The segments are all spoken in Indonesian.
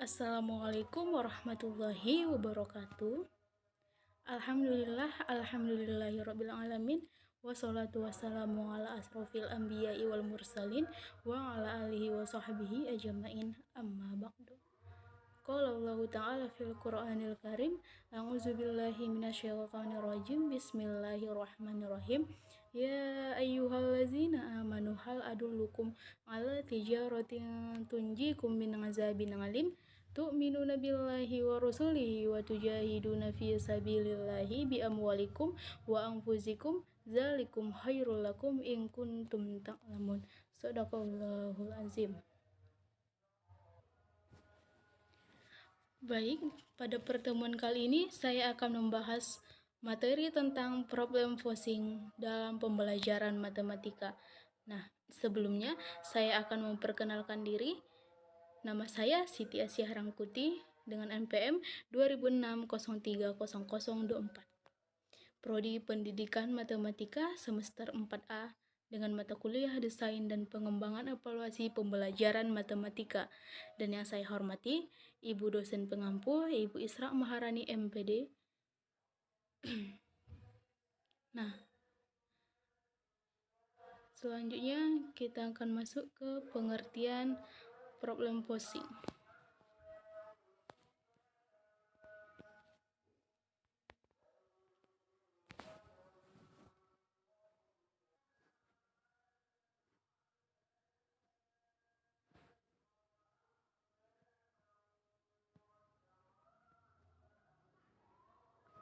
Assalamualaikum warahmatullahi wabarakatuh. Alhamdulillahirabbil alamin. Wassalatu wassalamu ala asrofil anbiya'i wal mursalin wa ala alihi wa sahbihi ajma'in, amma ba'du. Qala Allah ta'ala fil Qur'anil Karim, a'udzubillahi minasyaitonir rajim. Bismillahirrahmanirrahim. Ya ayyuhallazina amanu hal adullukum ala tijaratin tunjikum min azabin alim. Tu'minuna billahi wa rasulihi wa tujahiduna fi sabilillahi bi amwalikum wa anfusikum zalikum khairul lakum in kuntum ta'lamun. Shadaqallahul azim. Baik, pada pertemuan kali ini saya akan membahas materi tentang problem forcing dalam pembelajaran matematika. Nah, sebelumnya saya akan memperkenalkan diri. Nama saya Siti Asyah Rangkuti dengan NPM 2006030024. Prodi Pendidikan Matematika semester 4A dengan mata kuliah Desain dan Pengembangan Evaluasi Pembelajaran Matematika. Dan yang saya hormati Ibu dosen pengampu, Ibu Isra Maharani MPD. Nah, selanjutnya kita akan masuk ke pengertian problem posing.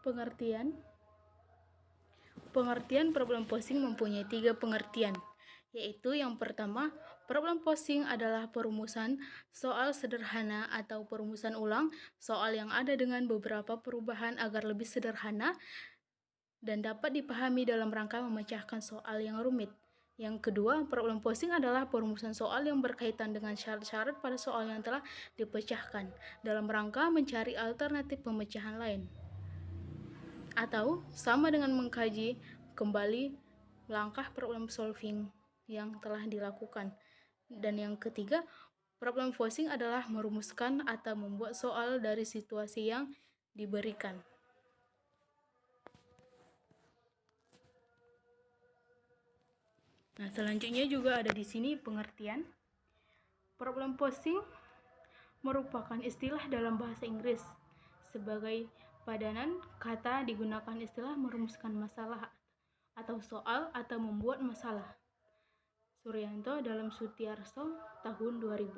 Pengertian problem posing mempunyai 3 pengertian, yaitu yang pertama, problem posing adalah perumusan soal sederhana atau perumusan ulang soal yang ada dengan beberapa perubahan agar lebih sederhana dan dapat dipahami dalam rangka memecahkan soal yang rumit. Yang kedua, problem posing adalah perumusan soal yang berkaitan dengan syarat-syarat pada soal yang telah dipecahkan dalam rangka mencari alternatif pemecahan lain, atau sama dengan mengkaji kembali langkah problem solving yang telah dilakukan. Dan yang ketiga, problem forcing adalah merumuskan atau membuat soal dari situasi yang diberikan. Nah, selanjutnya juga ada di sini pengertian. Problem posing merupakan istilah dalam bahasa Inggris. Sebagai padanan kata digunakan istilah merumuskan masalah atau soal atau membuat masalah. Suryanto dalam Sutiarso tahun 2000.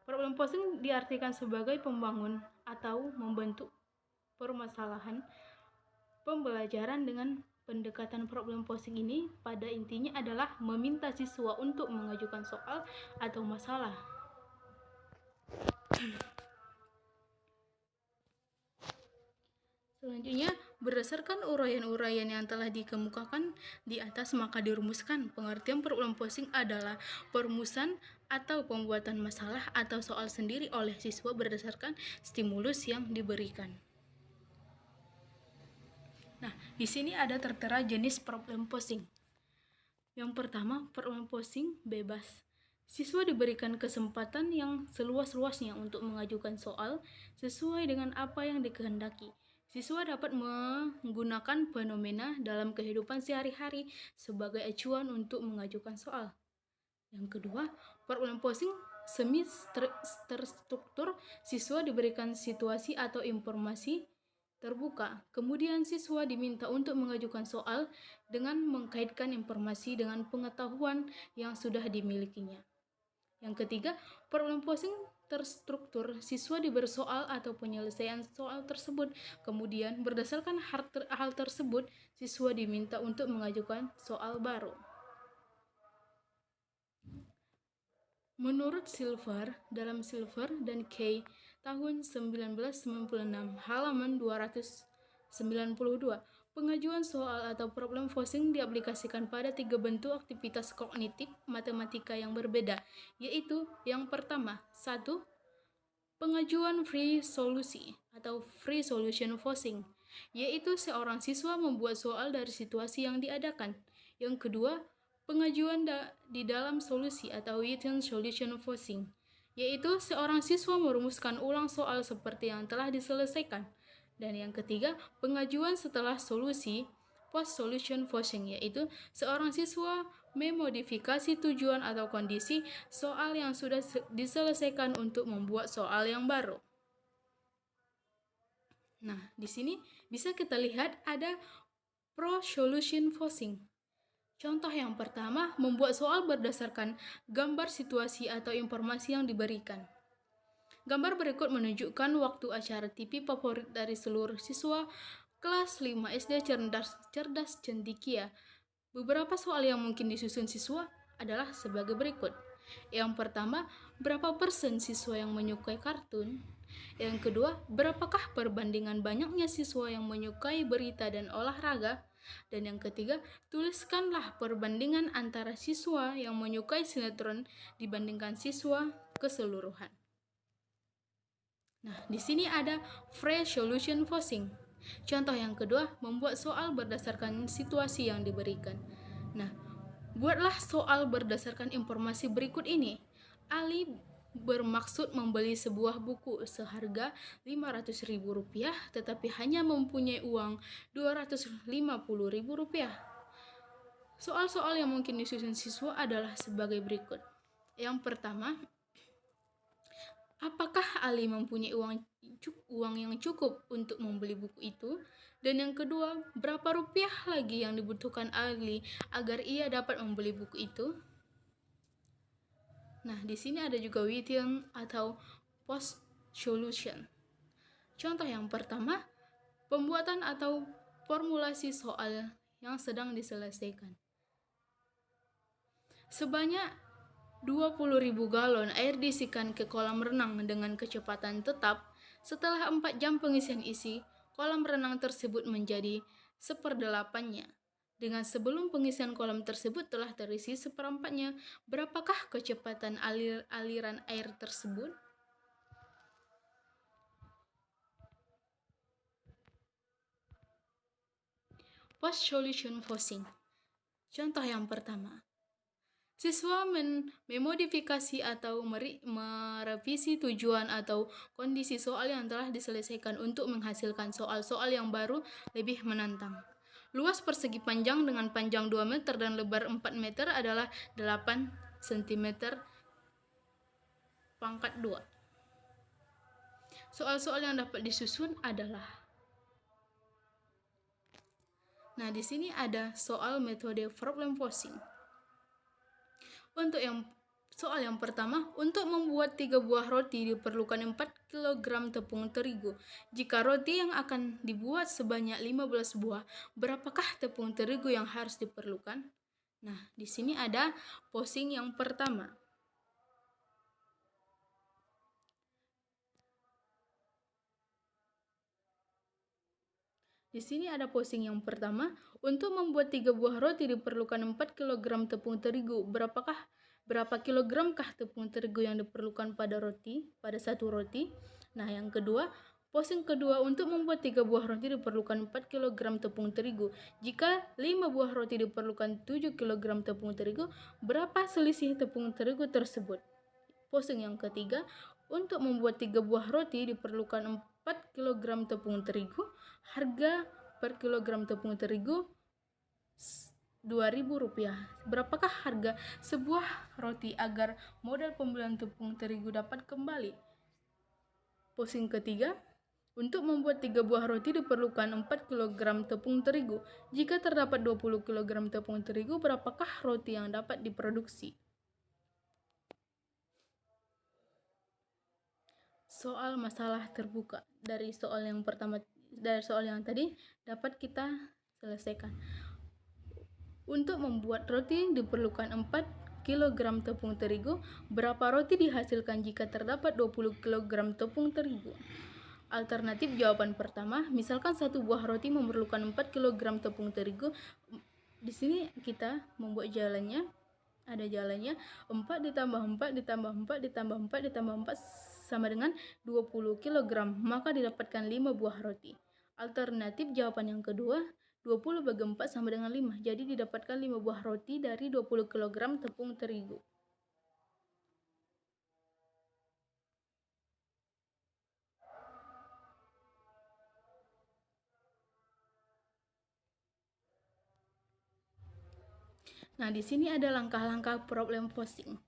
Problem posing diartikan sebagai pembangun atau membentuk permasalahan pembelajaran. Dengan pendekatan problem posing ini pada intinya adalah meminta siswa untuk mengajukan soal atau masalah. Selanjutnya, berdasarkan uraian-uraian yang telah dikemukakan di atas, maka dirumuskan pengertian problem posing adalah perumusan atau pembuatan masalah atau soal sendiri oleh siswa berdasarkan stimulus yang diberikan. Nah, di sini ada tertera jenis problem posing. Yang pertama, problem posing bebas. Siswa diberikan kesempatan yang seluas-luasnya untuk mengajukan soal sesuai dengan apa yang dikehendaki. Siswa dapat menggunakan fenomena dalam kehidupan sehari-hari sebagai acuan untuk mengajukan soal. Yang kedua, problem posing semi terstruktur. Siswa diberikan situasi atau informasi terbuka. Kemudian siswa diminta untuk mengajukan soal dengan mengkaitkan informasi dengan pengetahuan yang sudah dimilikinya. Yang ketiga, problem posing terstruktur. Siswa diberi soal atau penyelesaian soal tersebut. Kemudian berdasarkan hal tersebut, siswa diminta untuk mengajukan soal baru. Menurut Silver, dalam Silver dan Kay tahun 1996, halaman 292, pengajuan soal atau problem posing diaplikasikan pada 3 bentuk aktivitas kognitif matematika yang berbeda, yaitu yang pertama, 1. Pengajuan free solusi atau free solution forcing, yaitu seorang siswa membuat soal dari situasi yang diadakan. Yang kedua, pengajuan di dalam solusi atau within solution forcing, yaitu seorang siswa merumuskan ulang soal seperti yang telah diselesaikan. Dan yang ketiga, pengajuan setelah solusi, post-solution forcing, yaitu seorang siswa memodifikasi tujuan atau kondisi soal yang sudah diselesaikan untuk membuat soal yang baru. Nah, di sini bisa kita lihat ada pro-solution forcing. Contoh yang pertama, membuat soal berdasarkan gambar situasi atau informasi yang diberikan. Gambar berikut menunjukkan waktu acara TV favorit dari seluruh siswa kelas 5 SD cerdas cendekia. Beberapa soal yang mungkin disusun siswa adalah sebagai berikut. Yang pertama, berapa persen siswa yang menyukai kartun? Yang kedua, berapakah perbandingan banyaknya siswa yang menyukai berita dan olahraga? Dan yang ketiga, tuliskanlah perbandingan antara siswa yang menyukai sinetron dibandingkan siswa keseluruhan. Nah, di sini ada free solution forcing. Contoh yang kedua, membuat soal berdasarkan situasi yang diberikan. Nah, buatlah soal berdasarkan informasi berikut ini. Ali bermaksud membeli sebuah buku seharga Rp500.000 tetapi hanya mempunyai uang Rp250.000. Soal-soal yang mungkin disusun siswa adalah sebagai berikut. Yang pertama, apakah Ali mempunyai uang yang cukup untuk membeli buku itu? Dan yang kedua, berapa rupiah lagi yang dibutuhkan Ali agar ia dapat membeli buku itu? Nah, di sini ada juga within atau post solution. Contoh yang pertama, pembuatan atau formulasi soal yang sedang diselesaikan. Sebanyak 20.000 galon air diisikan ke kolam renang dengan kecepatan tetap. Setelah 4 jam pengisian isi, kolam renang tersebut menjadi 1/8-nya. Dengan sebelum pengisian kolam tersebut telah terisi 1/4-nya, berapakah kecepatan aliran air tersebut? Post solution forcing. Contoh yang pertama, siswa memodifikasi atau merevisi tujuan atau kondisi soal yang telah diselesaikan untuk menghasilkan soal-soal yang baru lebih menantang. Luas persegi panjang dengan panjang 2 meter dan lebar 4 meter adalah 8 cm pangkat 2. Soal-soal yang dapat disusun adalah, nah di sini ada soal metode problem posing. Untuk soal yang pertama, untuk membuat 3 buah roti diperlukan 4 kg tepung terigu. Jika roti yang akan dibuat sebanyak 15 buah, berapakah tepung terigu yang harus diperlukan? Nah, di sini ada posing yang pertama. Di sini ada posing yang pertama. Untuk membuat 3 buah roti diperlukan 4 kg tepung terigu. Berapa kilogramkah tepung terigu yang diperlukan pada satu roti? Nah, yang kedua, posing kedua, untuk membuat 3 buah roti diperlukan 4 kg tepung terigu. Jika 5 buah roti diperlukan 7 kg tepung terigu, berapa selisih tepung terigu tersebut? Posing yang ketiga, untuk membuat 3 buah roti diperlukan 4 kg tepung terigu. Harga per kilogram tepung terigu Rp2.000. Berapakah harga sebuah roti agar modal pembelian tepung terigu dapat kembali? Posing ketiga, untuk membuat 3 buah roti diperlukan 4 kg tepung terigu. Jika terdapat 20 kg tepung terigu, berapakah roti yang dapat diproduksi? Soal masalah terbuka. Dari soal yang tadi dapat kita selesaikan. Untuk membuat roti diperlukan 4 kg tepung terigu. Berapa roti dihasilkan jika terdapat 20 kg tepung terigu? Alternatif jawaban pertama, misalkan satu buah roti memerlukan 4 kg tepung terigu. Di sini kita membuat jalannya. Ada jalannya 4 ditambah 4 ditambah 4 ditambah 4 ditambah 4 sama dengan 20 kg, maka didapatkan 5 buah roti. Alternatif jawaban yang kedua, 20 bagi 4 sama dengan 5, jadi didapatkan 5 buah roti dari 20 kg tepung terigu. Nah, di sini ada langkah-langkah problem posing.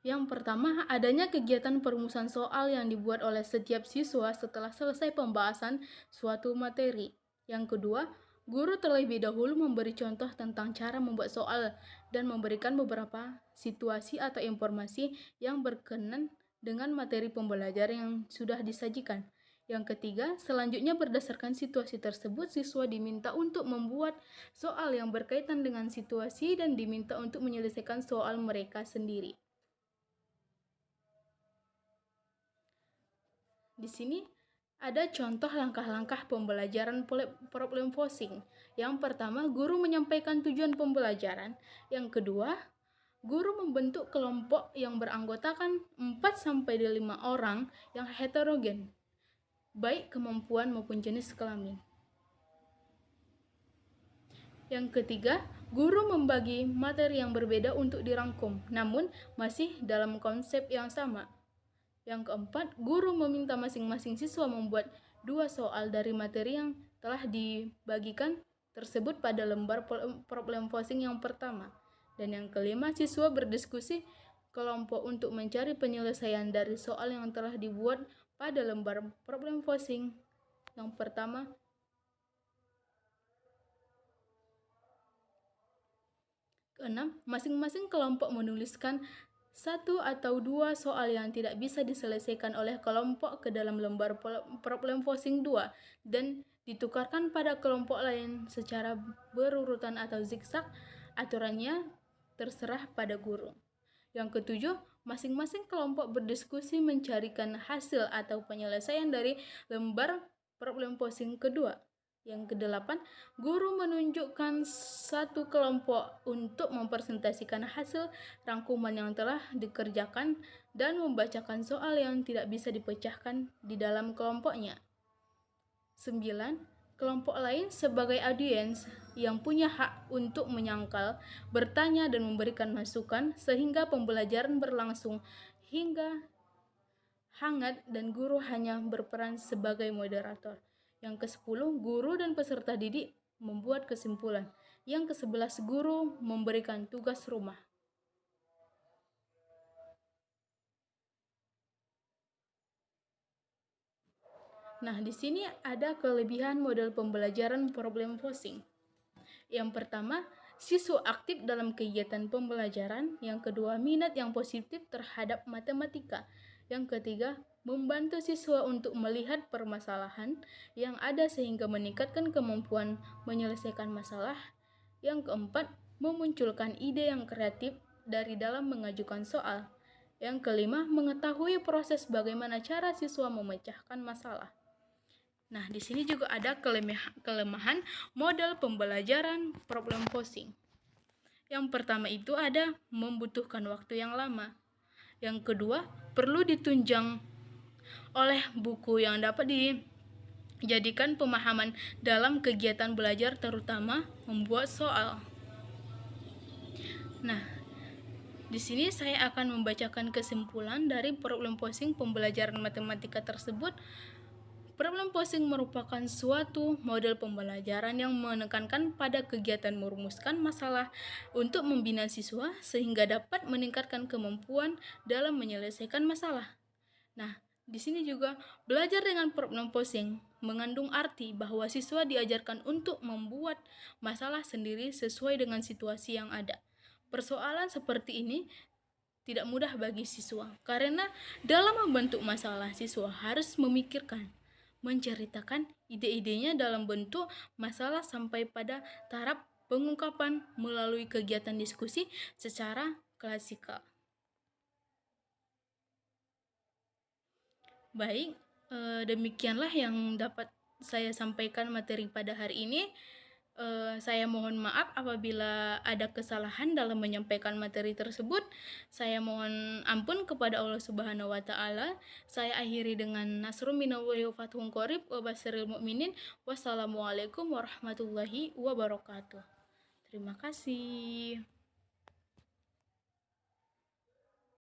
Yang pertama, adanya kegiatan perumusan soal yang dibuat oleh setiap siswa setelah selesai pembahasan suatu materi. Yang kedua, guru terlebih dahulu memberi contoh tentang cara membuat soal dan memberikan beberapa situasi atau informasi yang berkenan dengan materi pembelajaran yang sudah disajikan. Yang ketiga, selanjutnya berdasarkan situasi tersebut, siswa diminta untuk membuat soal yang berkaitan dengan situasi dan diminta untuk menyelesaikan soal mereka sendiri. Di sini ada contoh langkah-langkah pembelajaran problem posing. Yang pertama, guru menyampaikan tujuan pembelajaran. Yang kedua, guru membentuk kelompok yang beranggotakan 4-5 orang yang heterogen, baik kemampuan maupun jenis kelamin. Yang ketiga, guru membagi materi yang berbeda untuk dirangkum, namun masih dalam konsep yang sama. Yang keempat, guru meminta masing-masing siswa membuat 2 soal dari materi yang telah dibagikan tersebut pada lembar problem posing yang pertama. Dan yang kelima, siswa berdiskusi kelompok untuk mencari penyelesaian dari soal yang telah dibuat pada lembar problem posing yang pertama. Keenam, masing-masing kelompok menuliskan 1 atau 2 soal yang tidak bisa diselesaikan oleh kelompok ke dalam lembar problem posing 2 dan ditukarkan pada kelompok lain secara berurutan atau zigzag. Aturannya terserah pada guru. Yang ketujuh, masing-masing kelompok berdiskusi mencarikan hasil atau penyelesaian dari lembar problem posing kedua. Yang kedelapan, guru menunjukkan satu kelompok untuk mempresentasikan hasil rangkuman yang telah dikerjakan dan membacakan soal yang tidak bisa dipecahkan di dalam kelompoknya. 9. Kelompok lain sebagai audiens yang punya hak untuk menyangkal, bertanya dan memberikan masukan sehingga pembelajaran berlangsung hingga hangat dan guru hanya berperan sebagai moderator. Yang ke-10, guru dan peserta didik membuat kesimpulan. Yang ke-11, guru memberikan tugas rumah. Nah, di sini ada kelebihan model pembelajaran problem posing. Yang pertama, siswa aktif dalam kegiatan pembelajaran. Yang kedua, minat yang positif terhadap matematika. Yang ketiga, membantu siswa untuk melihat permasalahan yang ada sehingga meningkatkan kemampuan menyelesaikan masalah. Yang keempat, memunculkan ide yang kreatif dari dalam mengajukan soal. Yang kelima, mengetahui proses bagaimana cara siswa memecahkan masalah. Nah, di sini juga ada kelemahan model pembelajaran problem posing. Yang pertama itu ada membutuhkan waktu yang lama. Yang kedua, perlu ditunjang oleh buku yang dapat dijadikan pemahaman dalam kegiatan belajar, terutama membuat soal. Nah, di sini saya akan membacakan kesimpulan dari problem posing pembelajaran matematika tersebut. Problem posing merupakan suatu model pembelajaran yang menekankan pada kegiatan merumuskan masalah untuk membina siswa sehingga dapat meningkatkan kemampuan dalam menyelesaikan masalah. Nah, di sini juga belajar dengan problem posing mengandung arti bahwa siswa diajarkan untuk membuat masalah sendiri sesuai dengan situasi yang ada. Persoalan seperti ini tidak mudah bagi siswa karena dalam membentuk masalah siswa harus memikirkan, menceritakan ide-idenya dalam bentuk masalah sampai pada tahap pengungkapan melalui kegiatan diskusi secara klasikal. Baik, demikianlah yang dapat saya sampaikan materi pada hari ini. Saya mohon maaf apabila ada kesalahan dalam menyampaikan materi tersebut. Saya mohon ampun kepada Allah Subhanahu wa taala. Saya akhiri dengan nasrun minallahi wa fathun qarib wa basyiril mukminin. Wassalamualaikum warahmatullahi wabarakatuh. Terima kasih.